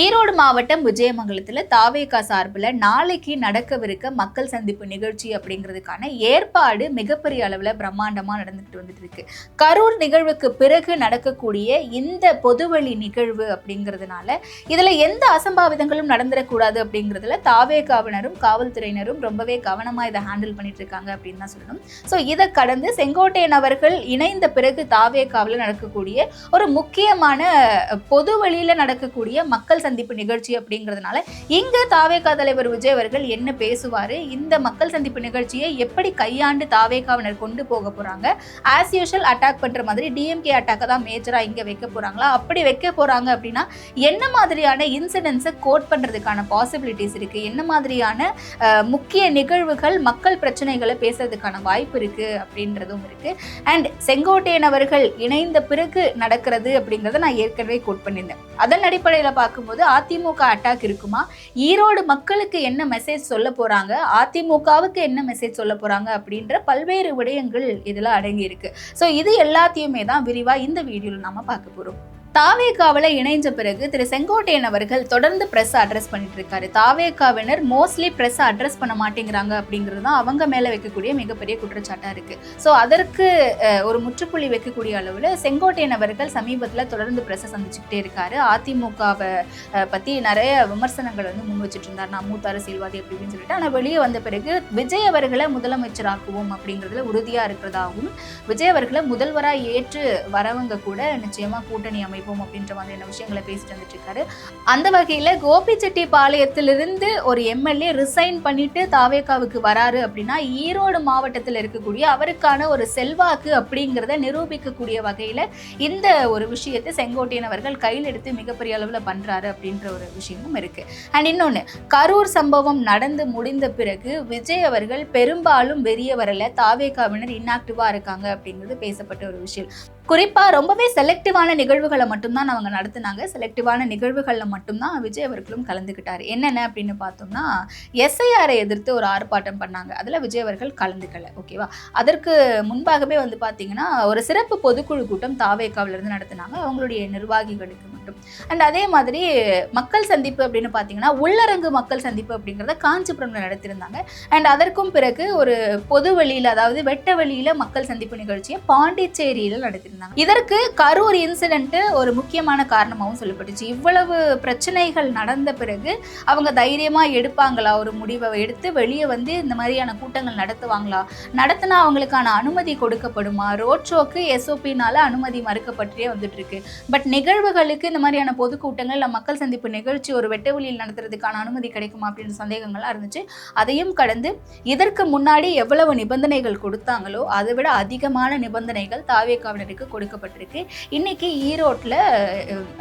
ஈரோடு மாவட்டம் விஜயமங்கலத்தில் தாவேகா சார்பில் நாளைக்கு நடக்கவிருக்க மக்கள் சந்திப்பு நிகழ்ச்சி அப்படிங்கிறதுக்கான ஏற்பாடு மிகப்பெரிய அளவில் பிரம்மாண்டமாக வந்துட்டு இருக்கு. கரூர் நிகழ்வுக்கு பிறகு நடக்கக்கூடிய இந்த பொதுவெளி நிகழ்வு அப்படிங்கிறதுனால இதில் எந்த அசம்பாவிதங்களும் நடந்துடக்கூடாது அப்படிங்கிறதுல தாவேகாவினரும் காவல்துறையினரும் ரொம்பவே கவனமாக இதை ஹேண்டில் பண்ணிட்டு இருக்காங்க அப்படின்னு தான் சொல்லணும். ஸோ இதை கடந்து செங்கோட்டையன் அவர்கள் இணைந்த பிறகு தாவேகாவில் நடக்கக்கூடிய ஒரு முக்கியமான பொதுவெளியில் நடக்கக்கூடிய மக்கள் சந்திப்பு நிகழ்ச்சி அப்படிங்கிறதுனால இங்க தாவேகா தலைவர் விஜய் அவர்கள் என்ன பேசுவாரு, இந்த மக்கள் சந்திப்பு நிகழ்ச்சியை எப்படி கையாண்டு தாவேகாவினர் கொண்டு போக போறாங்க, ஆஸ் யூஷுவல் அட்டாக் பண்ற மாதிரி டிஎம்கே அட்டாக் தான் மேஜரா இங்க வைக்க போறாங்களா, அப்படி வைக்க போறாங்க அப்படின்னா என்ன மாதிரியான இன்சிடென்ட்ஸை கோட் பண்றதுக்கான பாசிபிலிட்டிஸ் இருக்கு, என்ன மாதிரியான முக்கிய நிகழ்வுகள் மக்கள் பிரச்சனைகளை பேசுறதுக்கான வாய்ப்பு இருக்கு அப்படின்றதும் இருக்கு. அண்ட் செங்கோட்டையன் அவர்கள் இணைந்த பிறகு நடக்கிறது அப்படிங்கறத நான் ஏற்கனவே கோட் பண்ணியிருந்தேன். அதன் அடிப்படையில் பார்க்கும்போது அதிமுக அட்டாக் இருக்குமா, ஈரோடு மக்களுக்கு என்ன மெசேஜ் சொல்ல போறாங்க, அதிமுகவுக்கு என்ன மெசேஜ் சொல்ல போறாங்க அப்படின்ற பல்வேறு விடயங்கள் இதுல அடங்கி இருக்கு. ஸோ இது எல்லாத்தையுமே தான் விரிவா இந்த வீடியோல நாம பார்க்க போறோம். தாவேகாவில் இணைஞ்ச பிறகு திரு செங்கோட்டையன் அவர்கள் தொடர்ந்து பிரஸ் அட்ரஸ் பண்ணிட்டு இருக்காரு. தாவேகாவினர் மோஸ்ட்லி பிரஸ் அட்ரஸ் பண்ண மாட்டேங்கிறாங்க அப்படிங்கிறது தான் அவங்க மேல வைக்கக்கூடிய மிகப்பெரிய குற்றச்சாட்டா இருக்கு. ஸோ அதற்கு ஒரு முற்றுப்புள்ளி வைக்கக்கூடிய அளவில் செங்கோட்டையன் அவர்கள் சமீபத்தில் தொடர்ந்து பிரஸ் சந்திச்சுக்கிட்டே இருக்காரு. அதிமுகவை பத்தி நிறைய விமர்சனங்கள் முன் வச்சுட்டு இருந்தார், நான் மூத்த அரசியல்வாதி அப்படின்னு சொல்லிட்டு. ஆனால் வெளியே வந்த பிறகு விஜய் அவர்களை முதலமைச்சராக்குவோம் அப்படிங்கிறதுல உறுதியா இருக்கிறதாகவும், விஜய் அவர்களை முதல்வராக ஏற்று வரவங்க கூட நிச்சயமா கூட்டணி அமைப்பு அப்படின்ற மாதிரியான விஷயங்களை பேசிட்டு வந்துட்டு இருக்காரு. அந்த வகையில கோபிச்செட்டிப்பாளையத்திலிருந்து ஒரு எம்எல்ஏ ரிசைன் பண்ணிட்டு தாவேகாவுக்கு வராரு அப்படின்னா ஈரோடு மாவட்டத்தில் இருக்கக்கூடிய அவருக்கான ஒரு செல்வாக்கு அப்படிங்கிறத நிரூபிக்கக்கூடிய வகையில இந்த ஒரு விஷயத்தை செங்கோட்டையன் அவர்கள் கையில் எடுத்து மிகப்பெரிய அளவில் பண்றாரு அப்படின்ற ஒரு விஷயமும் இருக்கு. அண்ட் இன்னொன்னு, கரூர் சம்பவம் நடந்து முடிந்த பிறகு விஜய் அவர்கள் பெரும்பாலும் வெளியே வரல, தாவேகாவினர் இன்ஆக்டிவா இருக்காங்க அப்படிங்கிறது பேசப்பட்ட ஒரு விஷயம். குறிப்பா ரொம்பவே செலக்டிவான நிகழ்வுகளை மட்டும்தான் அவங்க நடத்தினாங்க. செலக்டிவான நிகழ்வுகளில் மட்டும்தான் விஜய் அவர்களும் கலந்துக்கிட்டாரு. என்னென்ன அப்படின்னு பார்த்தோம்னா, எஸ்ஐஆரை எதிர்த்து ஒரு ஆர்ப்பாட்டம் பண்ணாங்க, அதில் விஜய் அவர்கள் கலந்துக்கல. ஓகேவா? அதற்கு முன்பாகவே பார்த்தீங்கன்னா ஒரு சிறப்பு பொதுக்குழு கூட்டம் தாவேகாவிலிருந்து நடத்தினாங்க, அவங்களுடைய நிர்வாகிகளுக்கு மட்டும். அண்ட் அதே மாதிரி மக்கள் சந்திப்பு அப்படின்னு பார்த்தீங்கன்னா உள்ளரங்கு மக்கள் சந்திப்பு அப்படிங்கிறத காஞ்சிபுரம்ல நடத்திருந்தாங்க. அண்ட் அதற்கும் பிறகு ஒரு பொது வெளியில், அதாவது வெட்ட வெளியில மக்கள் சந்திப்பு நிகழ்ச்சியை பாண்டிச்சேரியில நடத்திருந்தாங்க. இதற்கு கரூர் இன்சிடென்ட் ஒரு முக்கியமான காரணமாகவும் சொல்லப்பட்டுச்சு. இவ்வளவு பிரச்சனைகள் நடந்த பிறகு அவங்க தைரியமா எடுப்பாங்களா, ஒரு முடிவை எடுத்து வெளியே இந்த மாதிரியான கூட்டங்கள் நடத்துவாங்களா, நடத்தினா அவங்களுக்கான அனுமதி கொடுக்கப்படுமா, ரோட் ஷோக்கு எஸ்ஓபினால அனுமதி மறுக்கப்பட்டே வந்துட்டு இருக்கு. பட் நிகழ்வுகளுக்கு இந்த மாதிரியான பொதுக்கூட்டங்கள் மக்கள் சந்திப்பு நிகழ்ச்சி ஒரு வெட்டவெளியில் நடத்துறதுக்கான அனுமதி கிடைக்குமா அப்படின்ற சந்தேகங்கள்லாம் இருந்துச்சு. அதையும் கடந்து இதற்கு முன்னாடி எவ்வளவு நிபந்தனைகள் கொடுத்தாங்களோ அதை விட அதிகமான நிபந்தனைகள் தாவேகாவினருக்கு கொடுக்கப்பட்டிருக்கு. இன்னைக்கு ஈரோட்டில்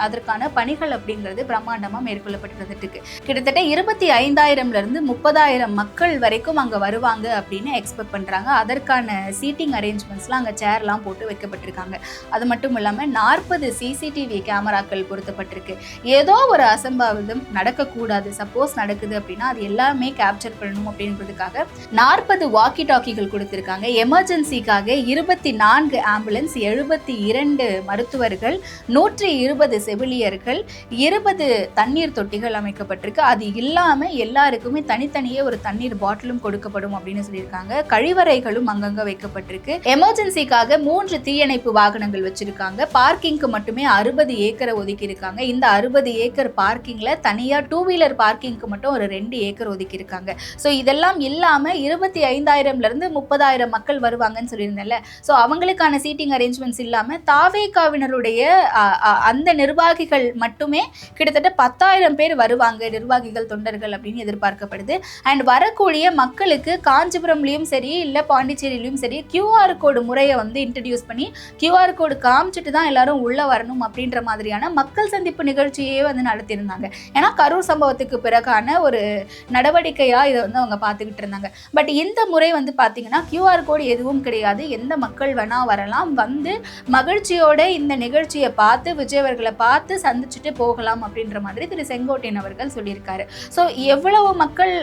அதற்கான பணிகள் அப்படிங்கிறது பிரம்மாண்டமா மேற்கொள்ளப்பட்டு வந்துட்டு இருக்கு. கிட்டத்தட்ட 25,000 30,000 மக்கள் வரைக்கும் அங்க வருவாங்க அப்படின்னு எக்ஸ்பெக்ட் பண்றாங்க. அதற்கான சீட்டிங் அரேஞ்ச்மெண்ட்ஸ்லாம் அங்க சேர்லாம் போட்டு வைக்கப்பட்டிருக்காங்க. அது மட்டும் இல்லாம 40 சிசிடிவி கேமராக்கள் பொருத்தப்பட்டிருக்கு. ஏதோ ஒரு அசம்பாவிதம் நடக்கக்கூடாது, சப்போஸ் நடக்குது அப்படின்னா அது எல்லாமே கேப்சர் பண்ணணும் அப்படின்றதுக்காக 40 வாக்கி டாக்கிகள் கொடுத்திருக்காங்க. எமர்ஜென்சிக்காக 24 ஆம்புலன்ஸ், 72 மருத்துவர்கள், 120 செவிலியர்கள், 20 தண்ணீர் தொட்டிகள் அமைக்கப்பட்டிருக்கு. அது இல்லாம எல்லாருக்குமே தனித்தனியே ஒரு தண்ணீர் பாட்டிலும் கொடுக்கப்படும் அப்படின்னு சொல்லியிருக்காங்க. கழிவறைகளும் அங்கங்க வைக்கப்பட்டிருக்கு. எமர்ஜென்சிக்காக 3 தீயணைப்பு வாகனங்கள் வச்சிருக்காங்க. பார்க்கிங்க்கு மட்டுமே 60 ஏக்கரை ஒதுக்கி இருக்காங்க. இந்த 60 ஏக்கர் பார்க்கிங்ல தனியா 2 வீலர் பார்க்கிங்க்கு மட்டும் ஒரு 2 ஏக்கர் ஒதுக்கி இருக்காங்க. ஸோ இதெல்லாம் இல்லாம 25,000 30,000 மக்கள் வருவாங்கன்னு சொல்லியிருந்தேன்ல. ஸோ அவங்களுக்கான சீட்டிங் அரேஞ்ச்மெண்ட்ஸ் இல்லாம தாவேகாவினருடைய அந்த நிர்வாகிகள் மட்டுமே கிட்டத்தட்ட 10,000 பேர் வருவாங்க, நிர்வாகிகள் தொண்டர்கள் அப்படின்னு எதிர்பார்க்கப்படுது. அண்ட் வரக்கூடிய மக்களுக்கு காஞ்சிபுரம்லயும் சரி இல்ல பாண்டிச்சேரியிலும் சரி QR கோடு முறையை இன்ட்ரடியூஸ் பண்ணி QR கோடு காமிச்சிட்டு தான் எல்லாரும் உள்ள வரணும் அப்படின்ற மாதிரியான மக்கள் சந்திப்பு நிகழ்ச்சியே நடத்தியிருந்தாங்க. ஏன்னா கரூர் சம்பவத்துக்கு பிறகான ஒரு நடவடிக்கையா இதை அவங்க பார்த்துக்கிட்டு இருந்தாங்க. பட் இந்த முறை பார்த்தீங்கன்னா QR கோடு எதுவும் கிடையாது, எந்த மக்கள் வேணா வரலாம், மகிழ்ச்சியோட இந்த நிகழ்ச்சியை பார்த்து விஜய் அவர்களை பார்த்து சந்திச்சுட்டு போகலாம் அப்படின்ற மாதிரி திரு செங்கோட்டையன் அவர்கள் சொல்லியிருக்காரு. ஸோ எவ்வளவு மக்கள்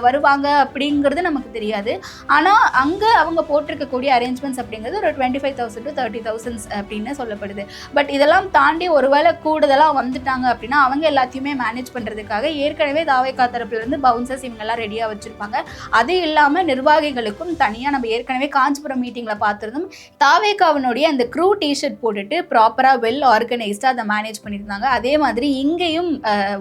வருவாங்க அப்படிங்கிறது நமக்கு தெரியாது. ஆனால் அங்கே அவங்க போட்டிருக்கக்கூடிய அரேஞ்ச்மெண்ட்ஸ் அப்படிங்கிறது ஒரு 25,000 to 30,000 அப்படின்னு சொல்லப்படுது. பட் இதெல்லாம் தாண்டி ஒருவேளை கூடுதலாக வந்துட்டாங்க அப்படின்னா அவங்க எல்லாத்தையுமே மேனேஜ் பண்ணுறதுக்காக ஏற்கனவே தாவேகா தரப்புலேருந்து பவுன்சர்ஸ் இவங்கெல்லாம் ரெடியாக வச்சுருப்பாங்க. அது இல்லாமல் நிர்வாகிகளுக்கும் தனியாக நம்ம ஏற்கனவே காஞ்சிபுரம் மீட்டிங்கில் பார்த்துருந்தோம், தாவேகாவினுடைய அந்த க்ரூ டிஷர்ட் போட்டுட்டு ப்ராப்பராக வெல் ஆர்கனைஸ்டாக அதை மேனேஜ் பண்ணியிருந்தாங்க. அதே மாதிரி இங்கேயும்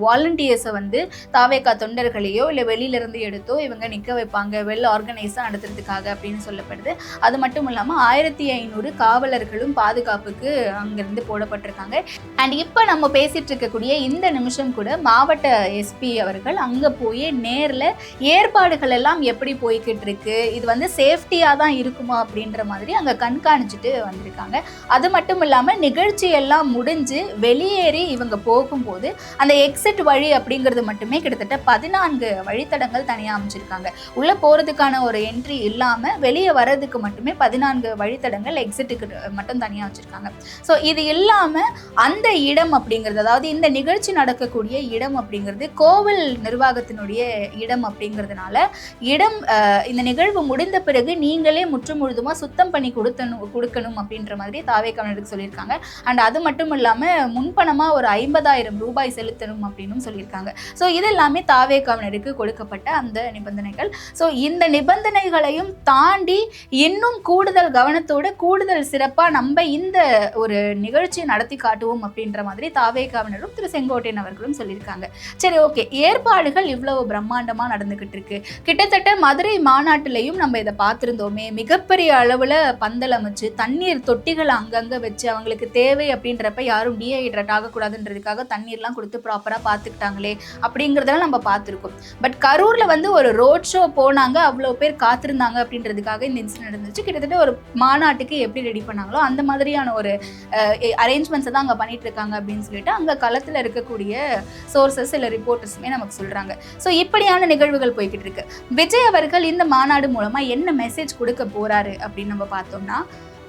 வாலண்டியர்ஸை வந்து தாவேகா தொண்டர்களையோ இல்லை வெளியிலேருந்து எடுத்தோ இவங்க நிற்க வைப்பாங்க வெல் ஆர்கனைஸாக நடத்துறதுக்காக அப்படின்னு சொல்லப்படுது. அது மட்டும் இல்லாமல் 1500 காவலர்களும் பாதுகாப்புக்கு அங்கேருந்து போடப்பட்டிருக்காங்க. அண்ட் இப்போ நம்ம பேசிகிட்டு இருக்கக்கூடிய இந்த நிமிஷம் கூட மாவட்ட எஸ்பி அவர்கள் அங்கே போய் நேரில் ஏற்பாடுகள் எல்லாம் எப்படி போய்கிட்டு இருக்கு, இது வந்து சேஃப்டியாக தான் இருக்குமா அப்படின்ற மாதிரி அங்கே கண்காணிச்சுட்டு வந்திருக்காங்க. அது மட்டும் இல்லாமல் நிகழ்ச்சி எல்லாம் முடிஞ்சு வெளியேறி இவங்க போகும்போது அந்த எக்ஸிட் வழி அப்படிங்கிறது மட்டுமே கிட்டத்தட்ட 14 வழித்தடங்கள் தனியாக அமைச்சிருக்காங்க. உள்ளே போகிறதுக்கான ஒரு என்ட்ரி இல்லாமல் வெளியே வர்றதுக்கு மட்டுமே 14 வழித்தடங்கள் எக்ஸிட்டுக்கு மட்டும் தனியாக வச்சுருக்காங்க. ஸோ இது இல்லாமல் அந்த இடம் அப்படிங்கிறது, அதாவது இந்த நிகழ்ச்சி நடக்கக்கூடிய இடம் அப்படிங்கிறது கோவில் நிர்வாகத்தினுடைய இடம் அப்படிங்கிறதுனால இடம் இந்த நிகழ்வு முடிந்த பிறகு நீங்களே முழுதுமாக சுத்தம் பண்ணி கொடுக்கணும் அப்படின்ற மாதிரி தாவேகாவினருக்கு சொல்லியிருக்காங்க. அண்ட் அது மட்டும் இல்லாமல் முன்பணமாக ஒரு 50,000 ரூபாய் செலுத்தணும் அப்படின்னு சொல்லியிருக்காங்க. ஸோ இதெல்லாமே தாவேகாவினருக்கு கொடுக்கப்பட்ட அந்த நிபந்தனைகள். ஸோ இந்த நிபந்தனைகளையும் தாண்டி இன்னும் கூடுதல் கவனத்தோட கூடுதல் சிறப்பாக நம்ம இந்த ஒரு நிகழ்ச்சி நடத்தி காட்டுவோம் அப்படின்ற மாதிரி தாவேகாவினரும் திரு செங்கோட்டையன் அவர்களும் சொல்லியிருக்காங்க. சரி, ஓகே, ஏற்பாடுகள் இவ்வளவு பிரம்மாண்டமாக நடந்துகிட்டு இருக்கு. கிட்டத்தட்ட மதுரை மாநாட்டிலையும் நம்ம இதை பார்த்துருந்தோமே, மிகப்பெரிய அளவில் பந்தல் அமைச்சு தண்ணீர் தொட்டிகள் அங்கங்கே வச்சு அவங்களுக்கு தேவை அப்படின்றப்ப யாரும் டீஹைட்ரேட் ஆகக்கூடாதுன்றதுக்காக தண்ணீர்லாம் கொடுத்து ப்ராப்பராக பார்த்துக்கிட்டாங்களே அப்படிங்கிறதெல்லாம் நம்ம பார்த்துருக்கோம். பட் கரூரில் வந்து ஒரு ரோட் ஷோ போனாங்க, அவ்வளோ பேர் காத்திருந்தாங்க அப்படின்றதுக்காக இந்த இன்சிடென்ட் நடந்துச்சு. கிட்டத்தட்ட ஒரு மாநாட்டுக்கு எப்படி ரெடி பண்ணாங்களோ அந்த மாதிரியான ஒரு அரேஞ்ச்மெண்ட்ஸை தான் அங்கே பண்ணிட்டு இருக்காங்க அப்படின்னு சொல்லிட்டு அங்கே களத்தில் இருக்கக்கூடிய சோர்சஸ் இல்லை ரிப்போர்ட்டர்ஸுமே நமக்கு சொல்கிறாங்க. ஸோ இப்படியான நிகழ்வுகள் போய்கிட்டு இருக்கு. விஜய் அவர்கள் இந்த மாநாடு மூலமாக என்ன மெசேஜ் கொடுக்க போகிறாரு அப்படின்னு நம்ம பார்த்தோம்னா,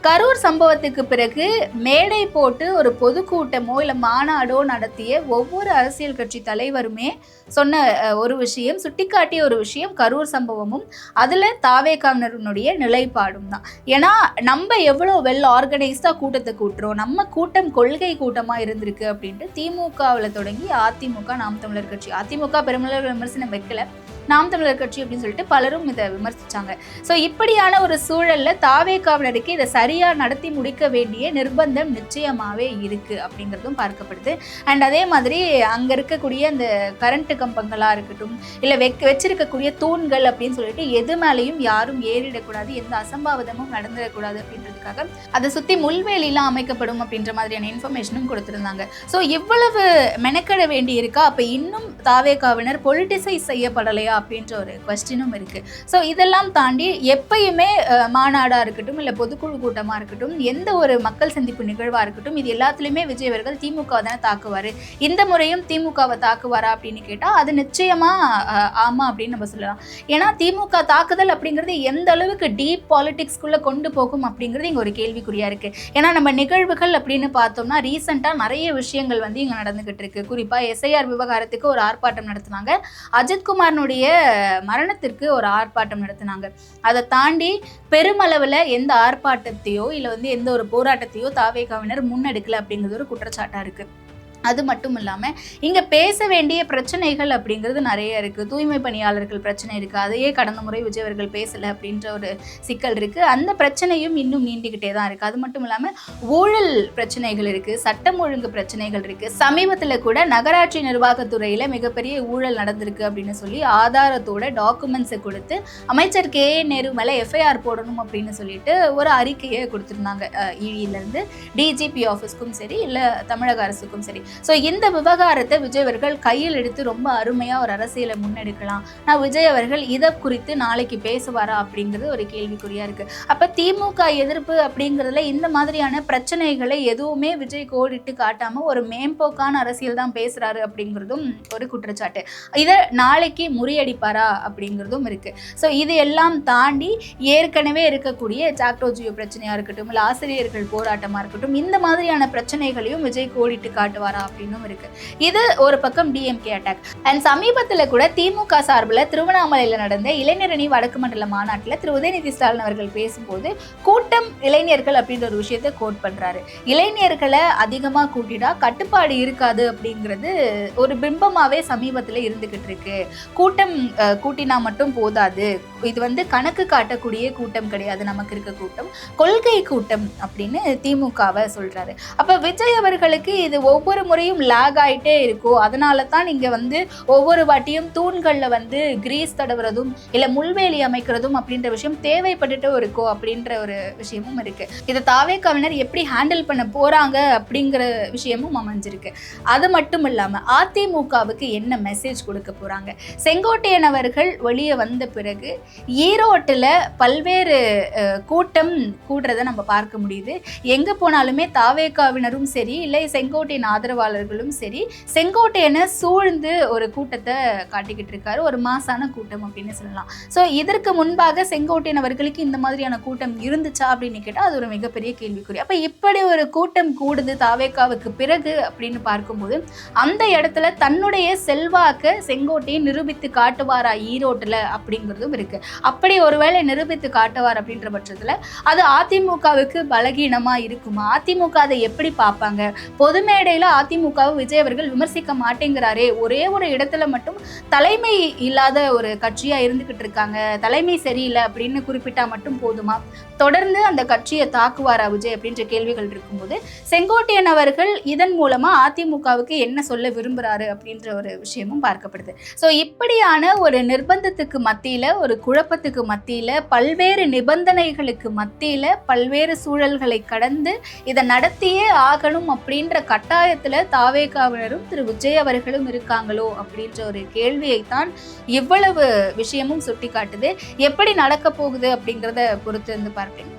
கரூர் சம்பவத்துக்கு பிறகு மேடை போட்டு ஒரு பொதுக்கூட்டமோ இல்லை மாநாடோ நடத்திய ஒவ்வொரு அரசியல் கட்சி தலைவருமே சொன்ன ஒரு விஷயம், சுட்டிக்காட்டிய ஒரு விஷயம் கரூர் சம்பவமும் அதில் தாவேகாவினருடைய நிலைப்பாடும் தான். ஏன்னா நம்ம எவ்வளோ வெல் ஆர்கனைஸ்டாக கூட்டத்தை கூட்டுறோம், நம்ம கூட்டம் கொள்கை கூட்டமாக இருந்திருக்கு அப்படின்ட்டு திமுகவில் தொடங்கி அதிமுக, நாம் தமிழர் கட்சி, அதிமுக பெருமளவு விமர்சனம் வைக்கல, நாம் தமிழர் கட்சி அப்படின்னு சொல்லிட்டு பலரும் இதை விமர்சித்தாங்க. ஸோ இப்படியான ஒரு சூழலில் தாவேகாவினருக்கு இதை சரியாக நடத்தி முடிக்க வேண்டிய நிர்பந்தம் நிச்சயமாகவே இருக்குது அப்படிங்கிறதும் பார்க்கப்படுது. அண்ட் அதே மாதிரி அங்கே இருக்கக்கூடிய அந்த கரண்ட்டு கம்பங்களாக இருக்கட்டும், இல்லை வச்சிருக்கக்கூடிய தூண்கள் அப்படின்னு சொல்லிட்டு எது மேலேயும் யாரும் ஏறிடக்கூடாது, எந்த அசம்பாவிதமும் நடந்துடக்கூடாது அப்படின்றதுக்காக அதை சுற்றி முள்வேலிலாம் அமைக்கப்படும் அப்படின்ற மாதிரியான இன்ஃபர்மேஷனும் கொடுத்துருந்தாங்க. ஸோ இவ்வளவு மெனக்கட வேண்டி இருக்கா, அப்போ இன்னும் தாவேகாவினர் பொலிட்டிசைஸ் செய்யப்படலையா அப்படின்ற ஒரு கொஸ்டினும் இருக்கு. ஸோ இதெல்லாம் தாண்டி எப்பயுமே மாநாடாக இருக்கட்டும் இல்லை பொதுக்குழு கூட்டமாக இருக்கட்டும், எந்த ஒரு மக்கள் சந்திப்பு நிகழ்வாக இருக்கட்டும், இது எல்லாத்துலேயுமே விஜய் அவர்கள் திமுக தானே தாக்குவார். இந்த முறையும் திமுகவை தாக்குவாரா அப்படின்னு கேட்டால் அது நிச்சயமாக ஆமாம் அப்படின்னு நம்ம சொல்லலாம். ஏன்னா திமுக தாக்குதல் அப்படிங்கிறது எந்த அளவுக்கு டீப் பாலிடிக்ஸ்குள்ளே கொண்டு போகும் அப்படிங்கிறது இங்கே ஒரு கேள்விக்குறியாக இருக்குது. ஏன்னா நம்ம நிகழ்வுகள் அப்படின்னு பார்த்தோம்னா ரீசெண்டாக நிறைய விஷயங்கள் வந்து இங்கே நடந்துகிட்டு இருக்கு. குறிப்பாக எஸ்ஐஆர் விவகாரத்துக்கு ஒரு ஆர்ப்பாட்டம் நடத்தினாங்க, அஜித்குமாரனுடைய மரணத்திற்கு ஒரு ஆர்ப்பாட்டம் நடத்தினாங்க. அதை தாண்டி பெருமளவில் எந்த ஆர்ப்பாட்டத்தையோ இல்லை வந்து எந்த ஒரு போராட்டத்தையோ தாவேகாவினர் முன்னெடுக்கல அப்படிங்கிறது ஒரு குற்றச்சாட்டாக இருக்குது. அது மட்டும் இல்லாமல் இங்கே பேச வேண்டிய பிரச்சனைகள் அப்படிங்கிறது நிறைய இருக்குது. தூய்மை பணியாளர்கள் பிரச்சனை இருக்குது, அதையே கடந்த முறை விஜய் அவர்கள் பேசலை அப்படின்ற ஒரு சிக்கல் இருக்குது. அந்த பிரச்சனையும் இன்னும் நீண்டிக்கிட்டே தான் இருக்குது. அது மட்டும் இல்லாமல் ஊழல் பிரச்சனைகள் இருக்குது, சட்டம் ஒழுங்கு பிரச்சனைகள் இருக்குது. சமீபத்தில் கூட நகராட்சி நிர்வாகத்துறையில் மிகப்பெரிய ஊழல் நடந்திருக்கு அப்படின்னு சொல்லி ஆதாரத்தோட டாக்குமெண்ட்ஸை கொடுத்து அமைச்சர் கே நேரு மேலே எஃப்ஐஆர் போடணும் அப்படின்னு சொல்லிட்டு ஒரு அறிக்கையை கொடுத்துருந்தாங்க. இழியிலேருந்து டிஜிபி ஆஃபீஸ்க்கும் சரி இல்லை தமிழக அரசுக்கும் சரி. ஸோ இந்த விவகாரத்தை விஜய் அவர்கள் கையில் எடுத்து ரொம்ப அருமையா ஒரு அரசியலை முன்னெடுக்கலாம். நான் விஜய் அவர்கள் இதை குறித்து நாளைக்கு பேசுவாரா அப்படிங்கிறது ஒரு கேள்விக்குறியா இருக்கு. அப்ப திமுக எதிர்ப்பு அப்படிங்கிறதுல இந்த மாதிரியான பிரச்சனைகளை எதுவுமே விஜய் கோடிட்டு காட்டாம ஒரு மேம்போக்கான அரசியல் தான் பேசுறாரு அப்படிங்கிறதும் ஒரு குற்றச்சாட்டு. இதை நாளைக்கு முறியடிப்பாரா அப்படிங்கிறதும் இருக்கு. ஸோ இது எல்லாம் தாண்டி ஏற்கனவே இருக்கக்கூடிய சாக்டோஜியோ பிரச்சனையா இருக்கட்டும், இல்லை ஆசிரியர்கள் போராட்டமா இருக்கட்டும், இந்த மாதிரியான பிரச்சனைகளையும் விஜய் கோடிட்டு காட்டுவாரா அப்படின்னும் இருக்கு. இது ஒரு பக்கம் டிஎம்கே அட்டாக். அண்ட் சமீபத்தில் கூட திமுக சார்பில் திருவண்ணாமலையில் நடந்த இளைஞரணி வடக்கு மண்டல மாநாட்டில் திரு உதயநிதி ஸ்டாலின் அவர்கள் பேசும்போது கூட்டம் இளைஞர்கள் அப்படின்ற ஒரு விஷயத்தை கோட் பண்றாரு. இளைஞர்களை அதிகமாக கூட்டிட்டா கட்டுப்பாடு இருக்காது அப்படிங்கிறது ஒரு பிம்பமாவே சமீபத்தில் இருந்துகிட்டு இருக்கு. கூட்டம் கூட்டினா மட்டும் போதாது, இது கணக்கு காட்டக்கூடிய கூட்டம் கிடையாது, நமக்கு இருக்க கூட்டம் கொள்கை கூட்டம் அப்படின்னு திமுகவை சொல்றாரு. அப்ப விஜய் அவர்களுக்கு இது ஒவ்வொரு முறையும் லாக் ஆயிட்டே இருக்கும். அதனால தான் நீங்க ஒவ்வொரு வாட்டியும் தூண்கள்ல கிரீஸ் தடவுறதும் இல்ல முள்வேலி அமைக்கிறதும் அப்படின்ற விஷயம் தேவைப்பட்டுட்டு இருக்கும் அப்படின்ற ஒரு விஷயமும் இருக்கு. இதை தாவேக்காவினர் எப்படி ஹேண்டில் பண்ண போறாங்க அப்படிங்கிற விஷயமும் அமைஞ்சிருக்கு. அது மட்டும் இல்லாம அதிமுகவுக்கு என்ன மெசேஜ் கொடுக்க போறாங்க? செங்கோட்டையன் அவர்கள் வெளியே வந்த பிறகு ஈரோட்டில் பல்வேறு கூட்டம் கூடுறதை நம்ம பார்க்க முடியுது. எங்க போனாலுமே தாவேக்காவினரும் சரி, இல்லை செங்கோட்டையன் ஆதரவாளர்களும் சரி, செங்கோட்டையனை சூழ்ந்து ஒரு கூட்டத்தை காட்டிக்கிட்டு இருக்காரு. ஒரு மாசான கூட்டம் அப்படின்னு சொல்லலாம். ஸோ இதற்கு முன்பாக செங்கோட்டையன் அவர்களுக்கு இந்த மாதிரியான கூட்டம் இருந்துச்சா அப்படின்னு கேட்டால் அது ஒரு மிகப்பெரிய கேள்விக்குறி. அப்போ இப்படி ஒரு கூட்டம் கூடுது தாவேக்காவுக்கு பிறகு அப்படின்னு பார்க்கும்போது அந்த இடத்துல தன்னுடைய செல்வாக்க செங்கோட்டையன் நிரூபித்து காட்டுவாரா ஈரோட்டில் அப்படிங்கிறதும் இருக்கு. அப்படி ஒருவேளை நிரூபித்து காட்டுவார் அப்படின்ற பட்சத்தில் அது அதிமுகவுக்கு பலகீனமா இருக்குமா? அதிமுக அதை எப்படி பார்ப்பாங்க? பொது மேடையில் அதிமுகவை விஜய் அவர்கள் விமர்சிக்க மாட்டேங்கிறாரே, ஒரே ஒரு இடத்துல மட்டும் தலைமை இல்லாத ஒரு கட்சியா இருந்துகிட்டு இருக்காங்க, தலைமை சரியில்லை அப்படின்னு குறிப்பிட்டா மட்டும் போதுமா? தொடர்ந்து அந்த கட்சியை தாக்குவாரா விஜய் அப்படின்ற கேள்விகள் இருக்கும்போது செங்கோட்டையன் அவர்கள் இதன் மூலமா அதிமுகவுக்கு என்ன சொல்ல விரும்புறாரு அப்படின்ற ஒரு விஷயமும் பார்க்கப்படுது. ஸோ இப்படியான ஒரு நிர்பந்தத்துக்கு மத்தியில, ஒரு குழப்பத்துக்கு மத்தியில, பல்வேறு நிபந்தனைகளுக்கு மத்தியில, பல்வேறு சூழல்களை கடந்து இதை நடத்தியே ஆகணும் அப்படின்ற கட்டாயத்துல தாவேகாவினரும் திரு விஜய் அவர்களும் இருக்காங்களோ அப்படின்ற ஒரு கேள்வியைத்தான் இவ்வளவு விஷயமும் சுட்டி காட்டுது. எப்படி நடக்க போகுது அப்படிங்கிறத பொறுத்து பார்ப்பேன்.